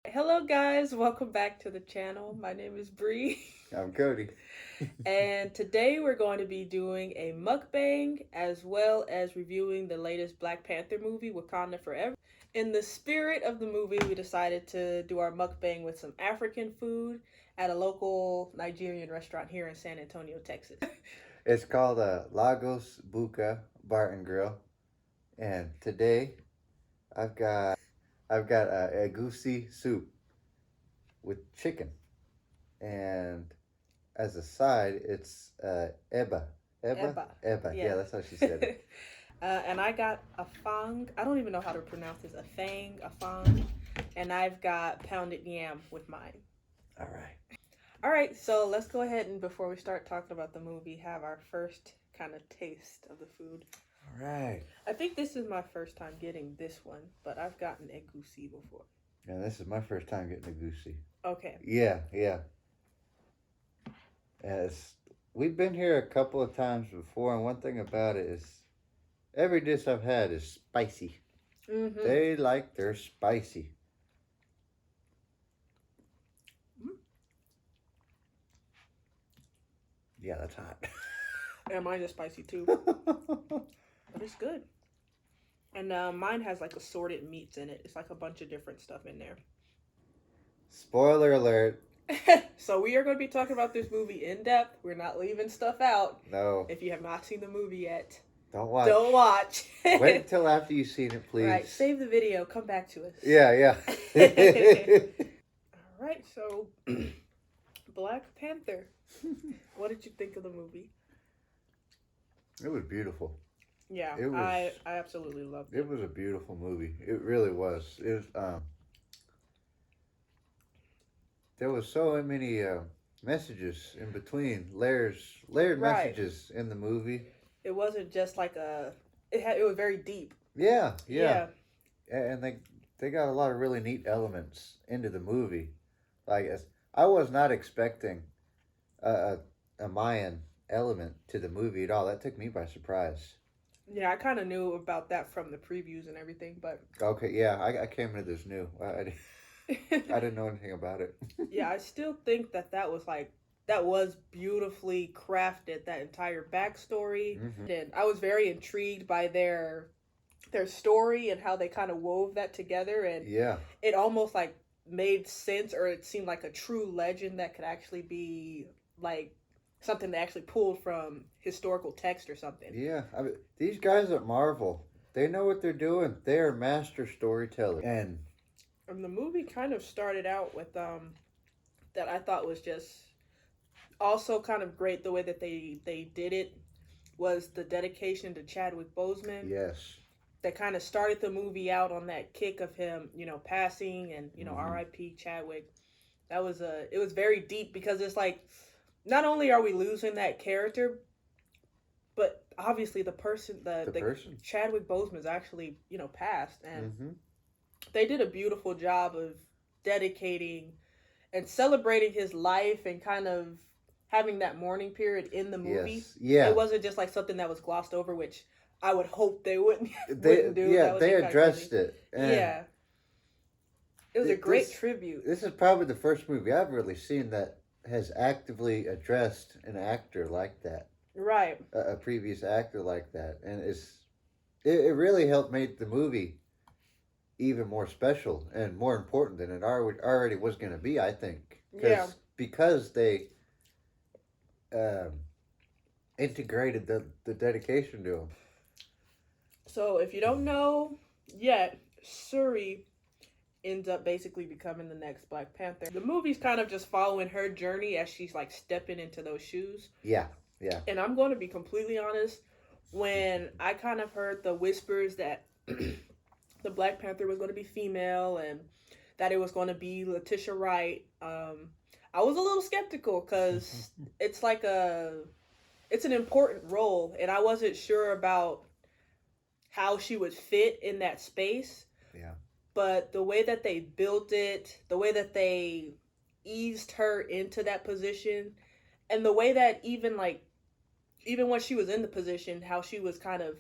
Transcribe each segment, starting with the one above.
Hello guys, welcome back to the channel. My name is Bree. I'm Cody. And today we're going to be doing a mukbang as well as reviewing the latest Black Panther movie, Wakanda Forever. In the spirit of the movie, we decided to do our mukbang with some African food at a local Nigerian restaurant here in San Antonio, Texas. It's called Lagos Buka Bar and Grill, and today I've got a goosey soup with chicken, and as a side, it's Eba. eba. Yeah. Yeah, that's how she said it. And I got a fang. I don't even know how to pronounce this. A fang, a fang. And I've got pounded yam with mine. All right. All right, so let's go ahead and before we start talking about the movie, have our first kind of taste of the food. All right. I think this is my first time getting this one, but I've gotten egusi before. Yeah, this is my first time getting a goosey. Okay. Yeah. As we've been here a couple of times before, and one thing about it is every dish I've had is spicy. Mm-hmm. They like their spicy. Yeah, that's hot. And mine is spicy too, but it's good. And mine has like assorted meats in it. It's like a bunch of different stuff in there. Spoiler alert. So we are going to be talking about this movie in depth. We're not leaving stuff out. No. If you have not seen the movie yet, Don't watch. don't watch. Wait until after you've seen it, please. Right, save the video. Come back to us. Yeah. All right, so Black Panther. What did you think of the movie? It was beautiful. Yeah, It was, I absolutely loved it. It was a beautiful movie. It really was. It was. There was so many messages in between, layered Right. messages in the movie. It wasn't just like it was very deep. Yeah. And they got a lot of really neat elements into the movie. Like I was not expecting a Mayan element to the movie at all. That took me by surprise. Yeah, I kind of knew about that from the previews and everything, but Okay, yeah, I came into this new. I didn't know anything about it. yeah, I still think that was beautifully crafted, that entire backstory. Mm-hmm. And I was very intrigued by their story and how they kind of wove that together, and Yeah, it almost like made sense, or it seemed like a true legend that could actually be like something they actually pulled from historical text or something. yeah. I mean, these guys at Marvel, they know what they're doing. They are master storytellers, and And the movie kind of started out with that I thought was just also kind of great. The way that they did it was the dedication to Chadwick Boseman. yes, That kind of started the movie out on that kick of him, passing, and R.I.P. Chadwick. It was very deep, because it's like, not only are we losing that character, but obviously the person. Chadwick Boseman is actually passed, and Mm-hmm. they did a beautiful job of dedicating and celebrating his life, and kind of having that mourning period in the movie. Yes, yeah. It wasn't just like something that was glossed over, which I would hope they wouldn't do. Yeah, they addressed it. Yeah. It was a great tribute. This is probably the first movie I've really seen that has actively addressed an actor like that. Right. A previous actor like that. And it really helped make the movie even more special and more important than it already was going to be, I think. Yeah. Because they integrated the dedication to him. So if you don't know yet, Shuri ends up basically becoming the next Black Panther. The movie's kind of just following her journey as she's like stepping into those shoes. Yeah. And I'm going to be completely honest, when I kind of heard the whispers that the Black Panther was going to be female and that it was going to be Letitia Wright, I was a little skeptical, because it's an important role, and I wasn't sure about how she would fit in that space. Yeah. But the way that they built it, the way that they eased her into that position, and the way that even when she was in the position, how she was kind of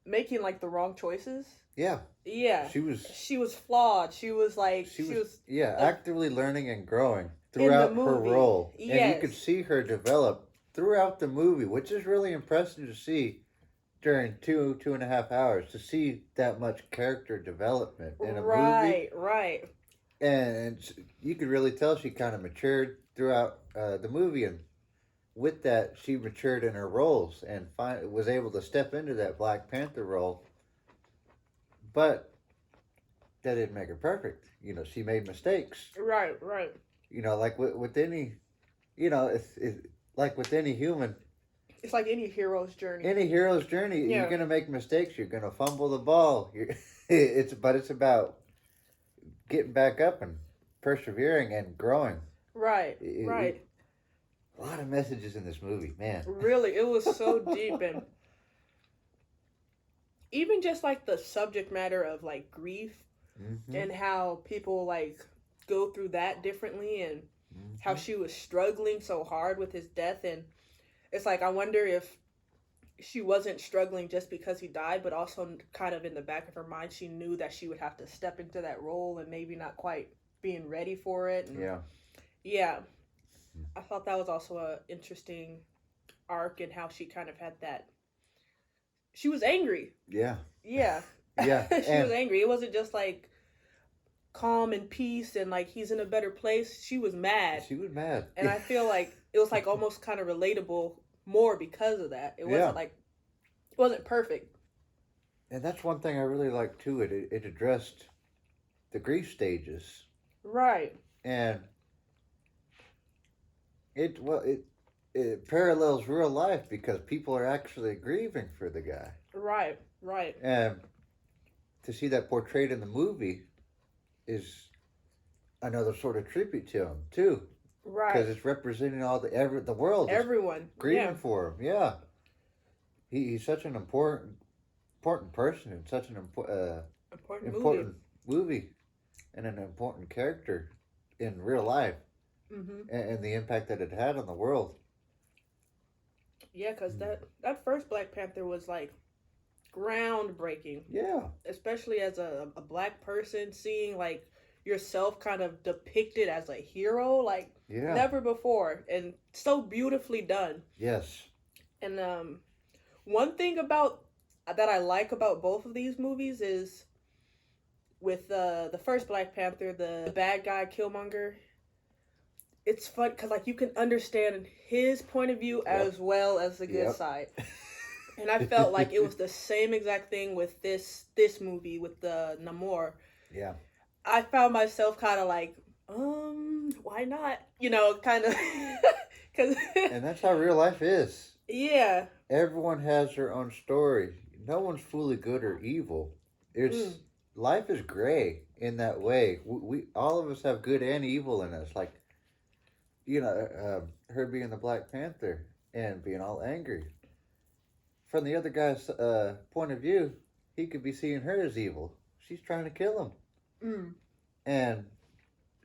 making like the wrong choices. Yeah. Yeah. She was She was flawed. She was like she was like, actively learning and growing in the throughout her movie. role. And you could Yes. see her develop throughout the movie, which is really impressive to see during 2.5 hours, to see that much character development in a movie. Right, right. And you could really tell she kind of matured throughout the movie, and with that, she matured in her roles and was able to step into that Black Panther role. But that didn't make her perfect. She made mistakes. Right, right. Like with any, it's like with any human, It's like any hero's journey. you're Yeah. gonna make mistakes. You're gonna fumble the ball. It's about getting back up and persevering and growing. Right, It, right. it, a lot of messages in this movie, man. Really, it was so deep, and even just like the subject matter of like grief Mm-hmm. and how people like go through that differently, and how Mm-hmm. she was struggling so hard with his death. And it's like, I wonder if she wasn't struggling just because he died, but also kind of in the back of her mind, she knew that she would have to step into that role and maybe not quite being ready for it. And Yeah. yeah, I thought that was also a interesting arc, and how she kind of had that. She was angry. Yeah. Yeah. Yeah. She was angry. It wasn't just like calm and peace and like he's in a better place. She was mad. She was mad. And I feel like it was like almost kind of relatable more because of that. It wasn't like, it wasn't perfect. And that's one thing I really liked too. It addressed the grief stages. Right. And it parallels real life, because people are actually grieving for the guy. Right. Right. And to see that portrayed in the movie is another sort of tribute to him too, because Right. it's representing all the world is Everyone. grieving Yeah. for him. Yeah, he's such an important person, and such an important movie, and an important character in real life, Mm-hmm. and the impact that it had on the world. Yeah, because that first Black Panther was like groundbreaking, Yeah, especially as a black person, seeing like yourself kind of depicted as a hero like yeah, never before, and so beautifully done. yes, And one thing about that I like about both of these movies is with the first Black Panther, the bad guy Killmonger. It's fun because like you can understand his point of view as well as the good Yep. side. And I felt like it was the same exact thing with this movie with the Namor. Yeah. I found myself kind of like, why not? Kind of, because And that's how real life is. yeah, Everyone has their own story. No one's fully good or evil. It's life is gray in that way. We all of us have good and evil in us. Like, her being the Black Panther and being all angry. From the other guy's point of view, he could be seeing her as evil. She's trying to kill him. And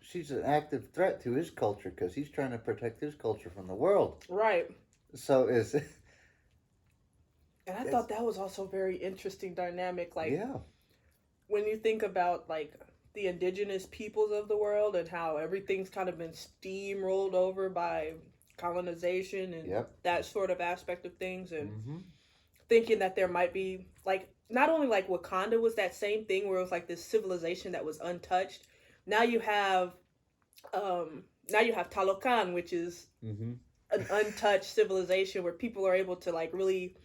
she's an active threat to his culture, because he's trying to protect his culture from the world. right. So And I thought that was also very interesting dynamic. Like, yeah, when you think about like the indigenous peoples of the world and how everything's kind of been steamrolled over by colonization and that sort of aspect of things, and thinking that there might be like, not only like Wakanda was that same thing where it was like this civilization that was untouched. Now you have Talokan, which is an untouched civilization where people are able to like really,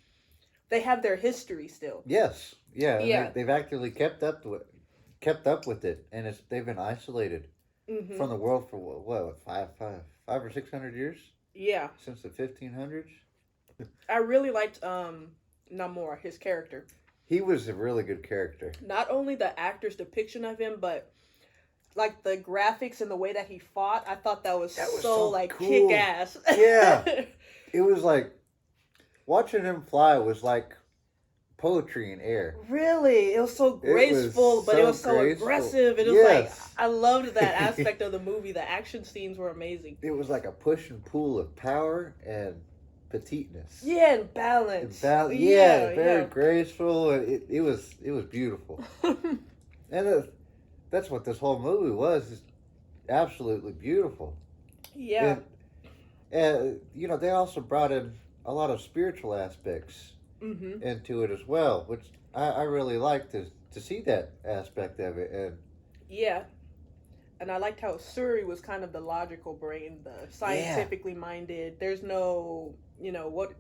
they have their history still. Yes, yeah, Yeah. They've actually kept up with it, and they've been isolated from the world for what 5 or 600 years? Yeah, Since the 1500s. I really liked Namor, his character. He was a really good character. Not only the actor's depiction of him, but like the graphics and the way that he fought. I thought that was so like cool. kick ass. Yeah. It was like watching him fly was like poetry in air. Really, it was so graceful, but it was so aggressive. It was like, I loved that aspect of the movie. The action scenes were amazing. It was like a push and pull of power and petiteness. Yeah, and balance. Very graceful. It was beautiful. And that's what this whole movie was. Is absolutely beautiful. Yeah. And they also brought in a lot of spiritual aspects Mm-hmm. into it as well, which I really liked to see that aspect of it. And Yeah. And I liked how Shuri was kind of the logical brain, the scientifically minded. There's no, what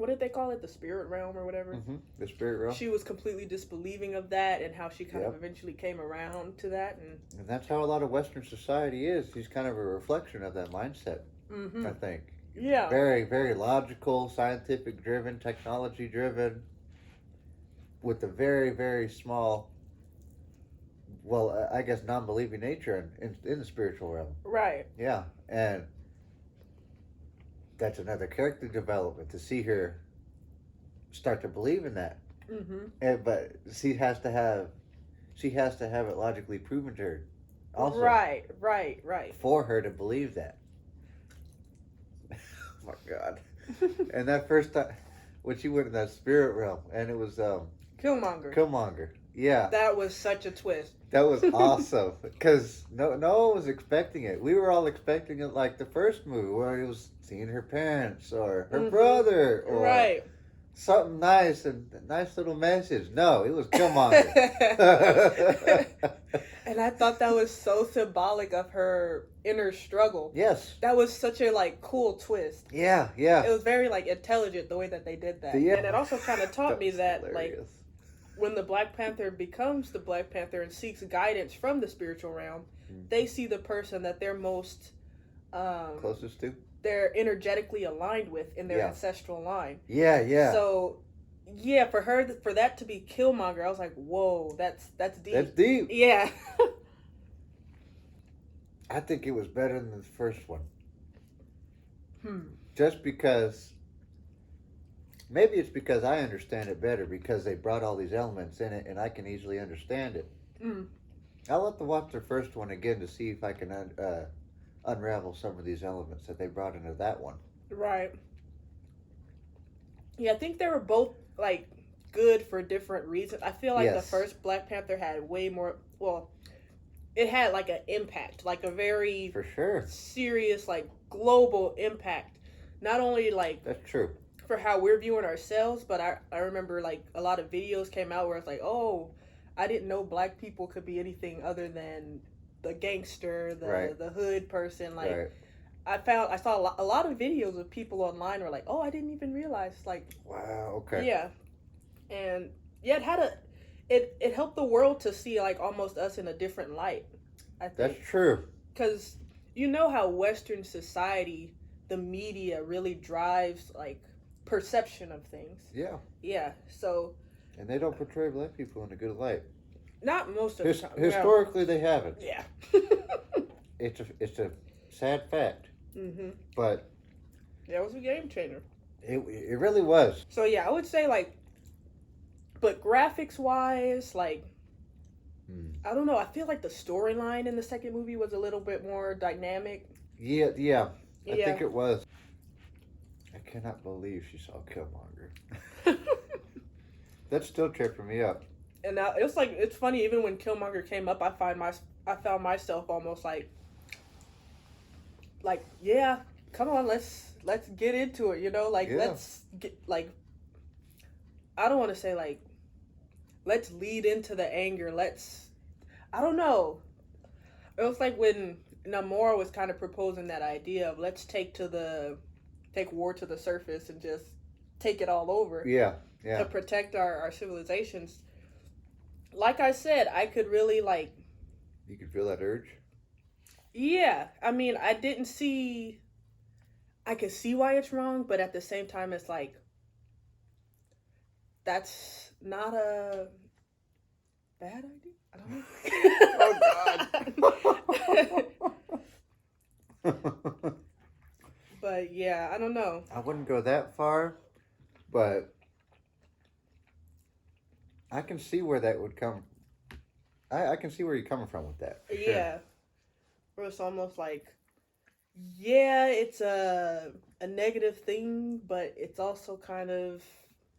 did they call it? The spirit realm or whatever? The spirit realm. She was completely disbelieving of that and how she kind of eventually came around to that. And that's how a lot of Western society is. She's kind of a reflection of that mindset, I think. Yeah. Very, very logical, scientific driven, technology driven, with a very, very small, well, I guess non-believing nature in the spiritual realm. Right. Yeah, and that's another character development to see her start to believe in that. But she has to have it logically proven to her. Also, right. For her to believe that. Oh my God! And that first time when she went in that spirit realm, and it was Killmonger. Yeah, that was such a twist. That was awesome because no one was expecting it. We were all expecting it like the first movie where he was seeing her parents or her brother or something nice and a nice little message. No, it was Killmonger. And I thought that was so symbolic of her inner struggle. Yes, that was such a cool twist. Yeah. It was very intelligent the way that they did that, and it also kind of taught me that hilarious. When the Black Panther becomes the Black Panther and seeks guidance from the spiritual realm, they see the person that they're most closest to. They're energetically aligned with in their ancestral line. Yeah. So, for that to be Killmonger, I was like, whoa, that's deep. That's deep. Yeah. I think it was better than the first one. Just because. Maybe it's because I understand it better because they brought all these elements in it and I can easily understand it. I'll have to watch the first one again to see if I can unravel some of these elements that they brought into that one. Right. Yeah, I think they were both good for different reasons. I feel like the first Black Panther had way more. Well, it had an impact, a very for sure serious global impact. Not only that's true. For how we're viewing ourselves, but I remember a lot of videos came out where it's I didn't know Black people could be anything other than the gangster, the hood person. I saw a lot of videos of people online were I didn't even realize wow, okay. Yeah. And it helped the world to see almost us in a different light, I think. That's true. Cuz how Western society, the media really drives perception of things. Yeah. So. And they don't portray Black people in a good light. Not most of the time. Historically, they haven't. Yeah. It's a sad fact. But. Yeah, it was a game changer. It really was. So yeah, I would say but graphics wise, I don't know. I feel the storyline in the second movie was a little bit more dynamic. Yeah. I think it was. I cannot believe she saw Killmonger. That's still tripping me up. And now it's funny. Even when Killmonger came up, I found myself almost yeah, come on, let's get into it. Let's get I don't want to say let's lead into the anger. I don't know. It was when Namora was kind of proposing that idea of let's take war to the surface and just take it all over. Yeah. To protect our civilizations. Like I said, I could really You could feel that urge? Yeah. I mean, I could see why it's wrong, but at the same time it's that's not a bad idea. I don't know. Oh God. But yeah, I don't know. I wouldn't go that far, but I can see where that would come. I can see where you're coming from with that. Yeah. Where it's almost it's a a negative thing, but it's also kind of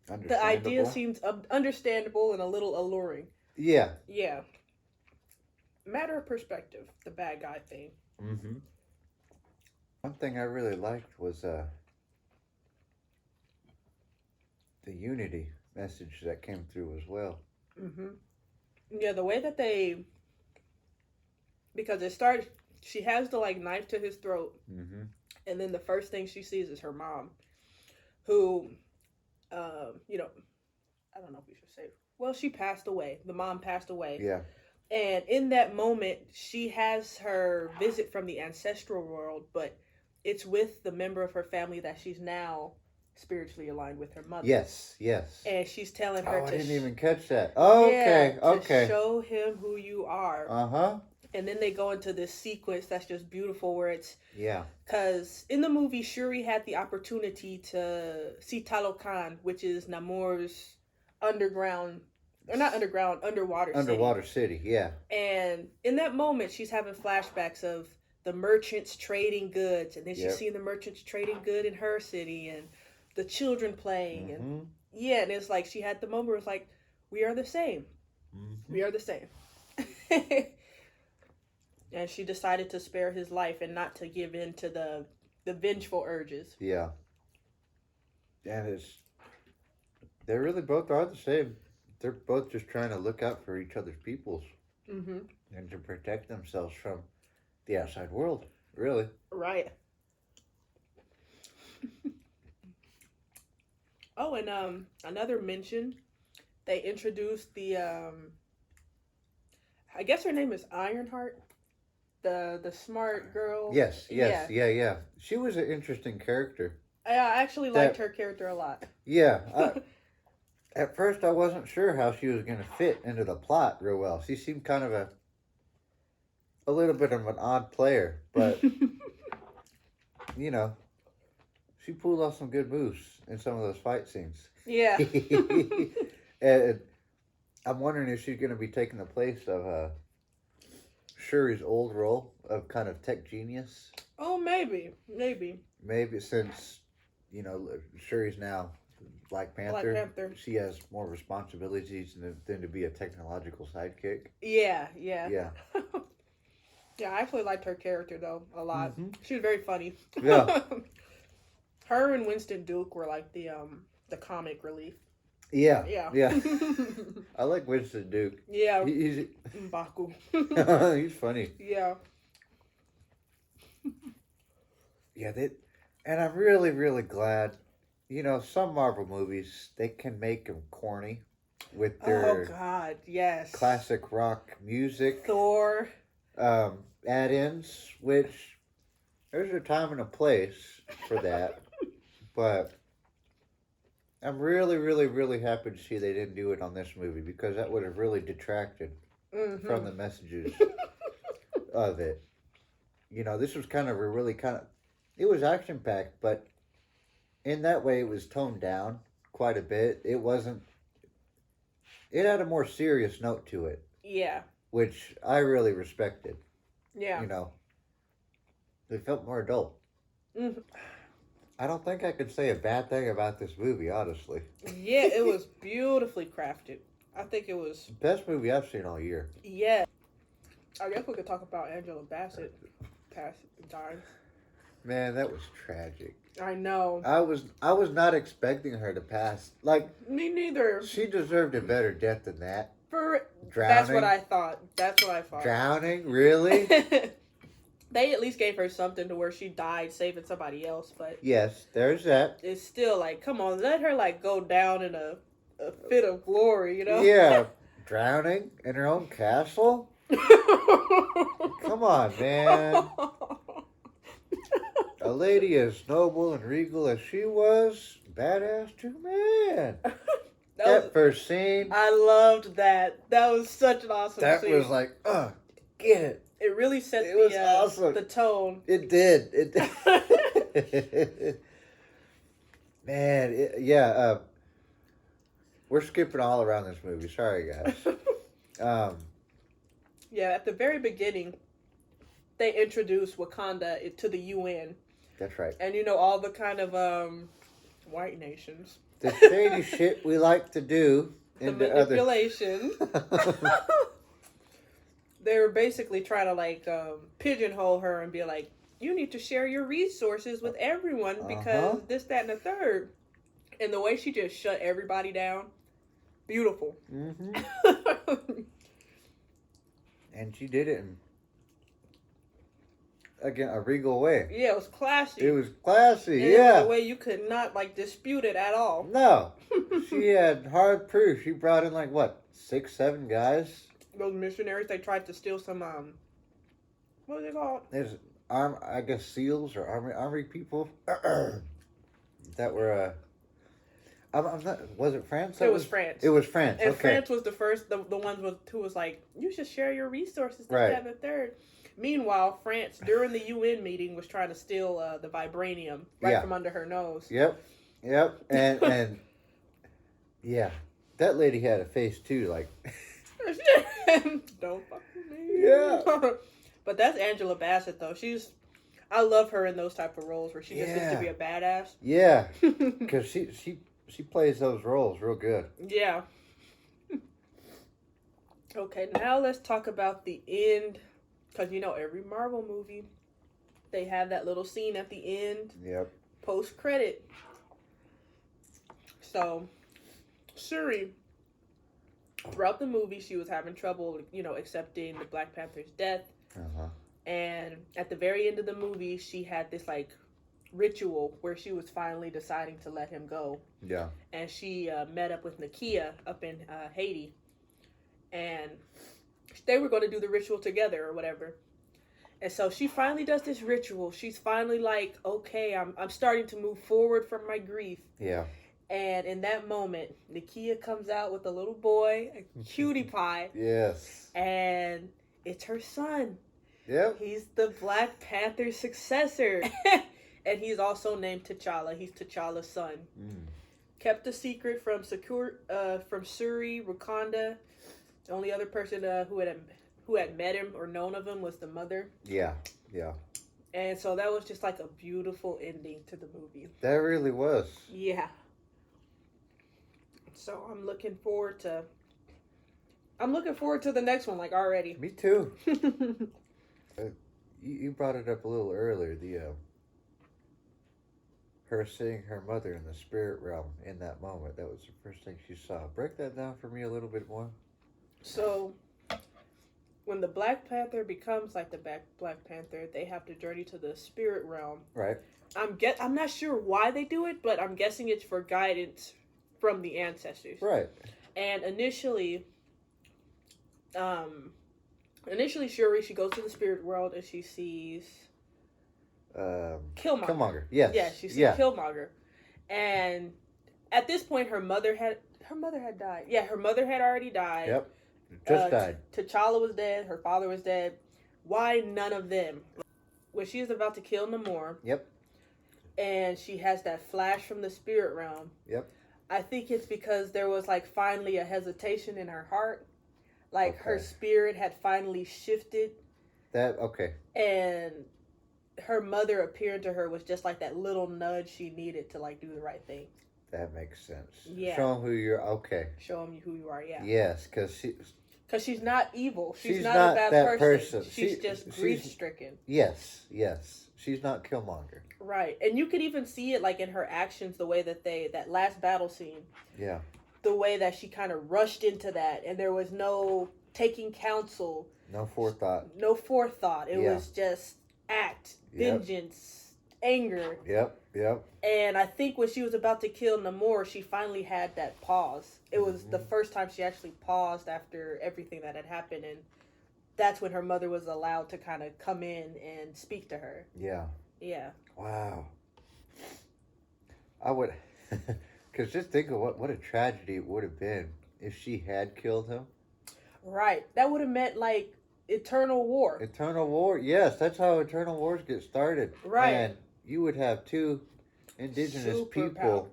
the idea Understandable. seems understandable and a little alluring. Yeah. Yeah, matter of perspective. The bad guy thing. Mm-hmm. One thing I really liked was the unity message that came through as well. Hmm. Yeah, the way that they, because it started. She has the like knife to his throat, Mm-hmm. and then the first thing she sees is her mom, who, you know, I don't know if we should say. Well, she passed away. The mom passed away. Yeah. And in that moment, she has her visit from the ancestral world, but it's with the member of her family that she's now spiritually aligned with her mother. Yes. Yes. And she's telling her Oh, I to, didn't even catch that. Oh, okay. to Okay. show him who you are. Uh-huh. And then they go into this sequence that's just beautiful where it's, Yeah. because in the movie, Shuri had the opportunity to see Talokan, which is Namor's underground, or not underground, Underwater city. Yeah. And in that moment, she's having flashbacks of the merchants trading goods, and then she's Yep. seeing the merchants trading good in her city, and the children playing, Mm-hmm. and yeah, and it's like she had the moment where it's like, we are the same, Mm-hmm. we are the same, and she decided to spare his life and not to give in to the vengeful urges. Yeah. And they really both are the same. They're both just trying to look out for each other's peoples Mm-hmm. and to protect themselves from the outside world. Really. Right. Oh, and another mention, they introduced the I guess her name is Ironheart, the smart girl. Yes. Yes. Yeah. She was an interesting character. I actually liked her character a lot. Yeah. At first, I wasn't sure how she was going to fit into the plot real well. She seemed kind of a little bit of an odd player, but you know, she pulled off some good moves in some of those fight scenes. Yeah. And I'm wondering if she's going to be taking the place of Shuri's old role of kind of tech genius. Oh, maybe. Maybe since, Shuri's now Black Panther. She has more responsibilities than to be a technological sidekick. Yeah. Yeah. Yeah, I actually liked her character, though, a lot. Mm-hmm. She was very funny. Yeah. Her and Winston Duke were like the comic relief. Yeah. Yeah. I like Winston Duke. Yeah. He's M'Baku. he's funny. Yeah. Yeah, and I'm really, really glad. Some Marvel movies, they can make them corny with their Oh, God, yes. classic rock music. Thor. Add-ins, which there's a time and a place for that. But I'm really, really, really happy to see they didn't do it on this movie because that would have really detracted from the messages of it. This was kind of it was action-packed, but in that way it was toned down quite a bit. It had a more serious note to it. Yeah. Which I really respected. Yeah. It felt more adult. Mm-hmm. I don't think I could say a bad thing about this movie, honestly. Yeah, it was beautifully crafted. I think it was... Best movie I've seen all year. Yeah. I guess we could talk about Angela Bassett dying. Man, that was tragic. I know. I was not expecting her to pass. Like, me neither. She deserved a better death than that. Drowning. That's what I thought. Drowning? Really? They at least gave her something to where she died saving somebody else, but yes, there's that. It's still like, come on, let her like go down in a fit of glory, Yeah, drowning in her own castle. Come on, man. A lady as noble and regal as she was, badass too, man. That first scene. I loved that. That was such an awesome scene. That was like, get it. It really set awesome. The tone. It did. Man, we're skipping all around this movie. Sorry, guys. Yeah, at the very beginning, they introduced Wakanda to the UN. That's right. And you know, all the kind of white nations. The shady shit we like to do. The manipulation. They were basically trying to like pigeonhole her and be like, you need to share your resources with everyone because this, that, and the third. And the way she just shut everybody down, beautiful. Mm-hmm. And she did it in, again, a regal way. Yeah, it was classy. It was classy, and yeah. It was a way you could not like dispute it at all. No. She had hard proof. She brought in like what, 6, 7 guys? Those missionaries, they tried to steal some what was it called? There's I guess SEALs or army people that were I'm not, was it France? It was France. It was France. And okay. France was the first, the ones who was like, you should share your resources. Right. That, and the third. Meanwhile, France, during the UN meeting, was trying to steal the vibranium from under her nose. Yep. And yeah, that lady had a face too, like. Don't fuck with me. Yeah. But that's Angela Bassett, though. I love her in those type of roles where she just gets to be a badass. Yeah, because she plays those roles real good. Yeah. Okay, now let's talk about the end. Because, you know, every Marvel movie, they have that little scene at the end. Yep. Post-credit. So, Shuri, throughout the movie, she was having trouble, you know, accepting the Black Panther's death. Uh-huh. And at the very end of the movie, she had this, like, ritual where she was finally deciding to let him go. Yeah. And she met up with Nakia up in Haiti. And they were going to do the ritual together or whatever. And so she finally does this ritual. She's finally like, okay, I'm starting to move forward from my grief. Yeah. And in that moment, Nakia comes out with a little boy, a cutie pie. Yes. And it's her son. Yep. He's the Black Panther's successor. And he's also named T'Challa. He's T'Challa's son. Mm. Kept a secret from Shuri, Wakanda. The only other person who had met him or known of him was the mother. Yeah. And so that was just like a beautiful ending to the movie. That really was. Yeah. So I'm looking forward to the next one, like, already. Me too. You brought it up a little earlier, her seeing her mother in the spirit realm in that moment. That was the first thing she saw. Break that down for me a little bit more. So, when the Black Panther becomes like the Black Panther, they have to journey to the spirit realm. Right. I'm not sure why they do it, but I'm guessing it's for guidance from the ancestors. Right. And initially Shuri, she goes to the spirit world and she sees Killmonger. Yes. Yeah, she sees Killmonger. And at this point her mother had died. Yeah, her mother had already died. Yep. Just died. T'Challa was dead. Her father was dead. Why none of them? When she is about to kill Namor. Yep. And she has that flash from the spirit realm. Yep. I think it's because there was like finally a hesitation in her heart. Like her spirit had finally shifted. And her mother appearing to her was just like that little nudge she needed to like do the right thing. That makes sense. Yeah. Show them who you're. Show them who you are. Yeah. Yes, because she's not evil. She's not a bad person. She's just grief stricken. Yes. She's not Killmonger. Right, and you could even see it like in her actions, the way that that last battle scene. Yeah. The way that she kind of rushed into that, and there was no taking counsel. No forethought. It was just vengeance, anger. Yep. And I think when she was about to kill Namor, she finally had that pause. It was the first time she actually paused after everything that had happened, and that's when her mother was allowed to kind of come in and speak to her. Yeah. Yeah. Wow. I would, because just think of what a tragedy it would have been if she had killed him. Right. That would have meant like eternal war. Eternal war. Yes, that's how eternal wars get started. Right. And you would have two indigenous people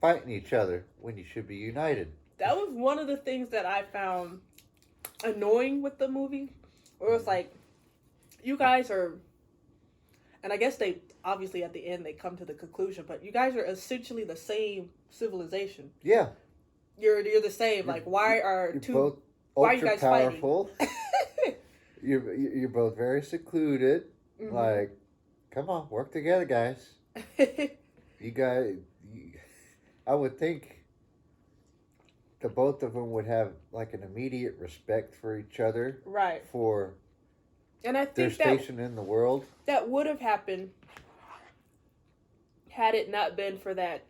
fighting each other when you should be united. That was one of the things that I found annoying with the movie. Where it was like, you guys are... And I guess they obviously at the end they come to the conclusion, but you guys are essentially the same civilization. Yeah. You're the same. Like, why are you're two? both Why are you ultra guys powerful. fighting? You're both very secluded. Mhm. Like, come on, work together, guys. You guys, I would think the both of them would have like an immediate respect for each other, Right. for And I their think that station in the world. that would have happened had it not been for that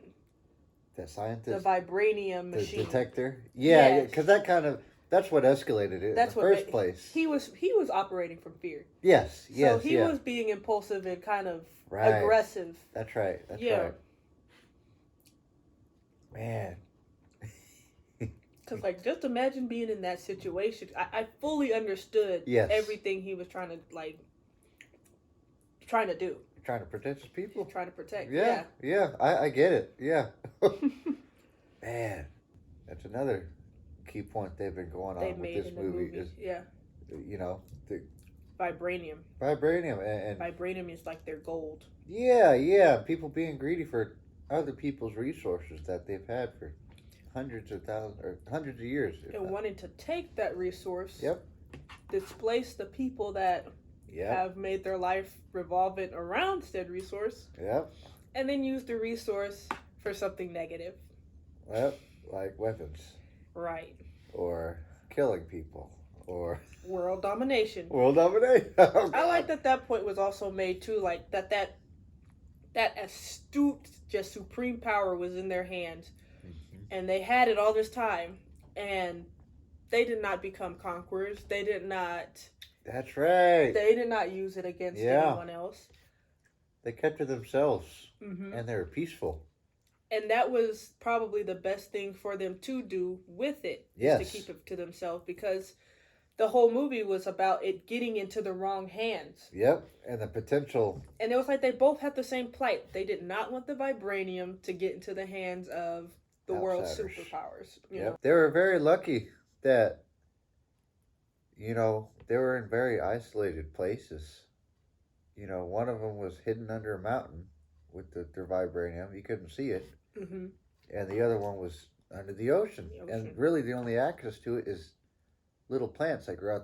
That the scientist, vibranium the machine. detector. Yeah, Yes. because that's what escalated it That's in the what first place. He was operating from fear. Yes, yes, So he yeah. was being impulsive and kind of Right. aggressive. That's right. That's Yeah. right. Man. Because, like, just imagine being in that situation. I fully understood Yes. everything he was trying to do. Trying to protect his people. Trying to protect. Yeah. I get it. Yeah. Man, that's another key point they've been going They on with made this in the movie. movie. Is, Yeah. you know, the Vibranium. vibranium and Vibranium is like their gold. yeah, people being greedy for other people's resources that they've had for hundreds of thousands or hundreds of years. And wanting to take that resource. Yep. Displace the people that have made their life revolving around said resource. Yep. And then use the resource for something negative. Yep. Like weapons. Right. Or killing people. Or World domination. world domination. Oh, I like that point was also made too, like that astute, just supreme power was in their hands, and they had it all this time, and they did not become conquerors. They did not. That's right. They did not use it against anyone else. They kept to themselves, Mm-hmm. and they were peaceful. And that was probably the best thing for them to do with it, Yes. is to keep it to themselves, because the whole movie was about it getting into the wrong hands. Yep, and the potential. And it was like they both had the same plight. They did not want the vibranium to get into the hands of the world's Outsiders. superpowers. You Yep. know? They were very lucky that, they were in very isolated places. One of them was hidden under a mountain with their vibranium. You couldn't see it. Mm-hmm. And the other one was under the ocean. And really the only access to it is little plants that grow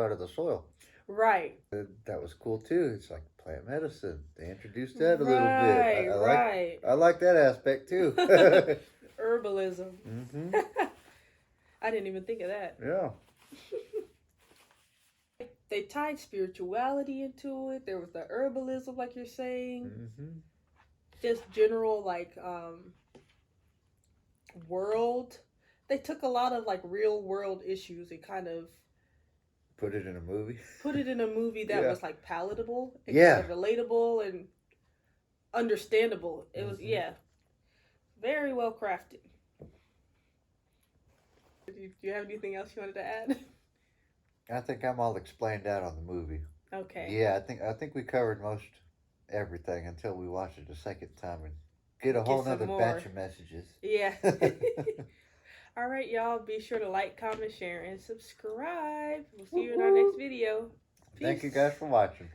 out of the soil. Right. That was cool too. It's like plant medicine. They introduced that a little Right, bit. right. I like that aspect too. Herbalism. Mm-hmm. I didn't even think of that. Yeah. They tied spirituality into it. There was the herbalism, like you're saying. Mm-hmm. Just general, world. They took a lot of, real world issues and kind of Put it in a movie. put it in a movie that Yeah. was, palatable and Yeah. kind of relatable and understandable. It was, very well crafted. Do you have anything else you wanted to add? I think I'm all explained out on the movie. Okay. Yeah, I think we covered most everything until we watch it a second time and get a Get whole some nother more. batch of messages. Yeah. All right, y'all. Be sure to like, comment, share, and subscribe. We'll see you in our next video. Peace. Thank you guys for watching.